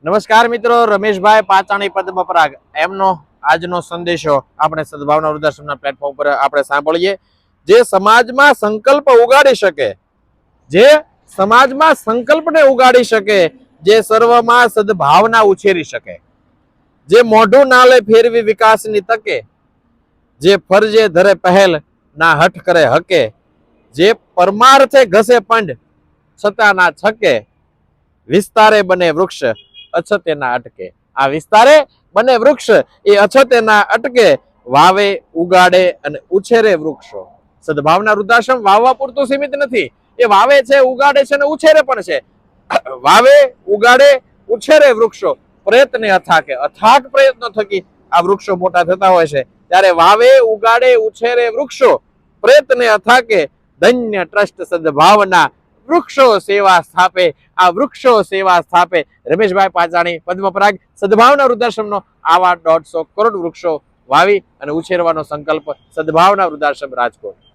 નમસ્કાર મિત્રો, રમેશભાઈ પાચાણી પદ્મપરાગ એમનો આજનો સંદેશો આપણે સદભાવના વૃદ્ધાશ્રમના પ્લેટફોર્મ પર આપણે સાંભળીએ. જે સમાજમાં સંકલ્પ ઉગાડી શકે, જે સમાજમાં સંકલ્પને ઉગાડી શકે, જે સર્વમાં સદભાવના ઉછેરી શકે, જે મોઢું નાલે ફેરવી વિકાસની તકે, જે ફરજે ધરે પહેલ ના હઠ કરે હકે, જે પરમાર્થે ઘસે પંડ છતાં ના છકે, વિસ્તારે બને વૃક્ષ અછતે ના અટકે. આ વિસ્તારે બને વૃક્ષ, એ અછતે ના અટકે, વાવે ઉગાડે અને ઉછેરે વૃક્ષો. સદભાવના વૃદ્ધાશ્રમ વાવવા પૂરતું સીમિત નથી, એ વાવે છે, ઉગાડે છે અને ઉછેરે પણ છે. વાવે ઉગાડે ઉછેરે વૃક્ષો. પ્રયત્ને અથાકે, અથાક પ્રયત્નો થકી આ વૃક્ષો મોટા થતા હોય છે. ત્યારે વાવે ઉગાડે ઉછેરે વૃક્ષો, પ્રયત્ને અથાકે, ધન્ય ટ્રસ્ટ સદભાવના વૃક્ષો સેવા સ્થાપે. આ વૃક્ષો સેવા સ્થાપે. રમેશભાઈ પાચાણી પદ્મપરાગ સદભાવના વૃદ્ધાશ્રમનો આવા 150 કરોડ વૃક્ષો વાવી અને ઉછેરવાનો સંકલ્પ સદભાવના વૃદ્ધાશ્રમ રાજકોટ.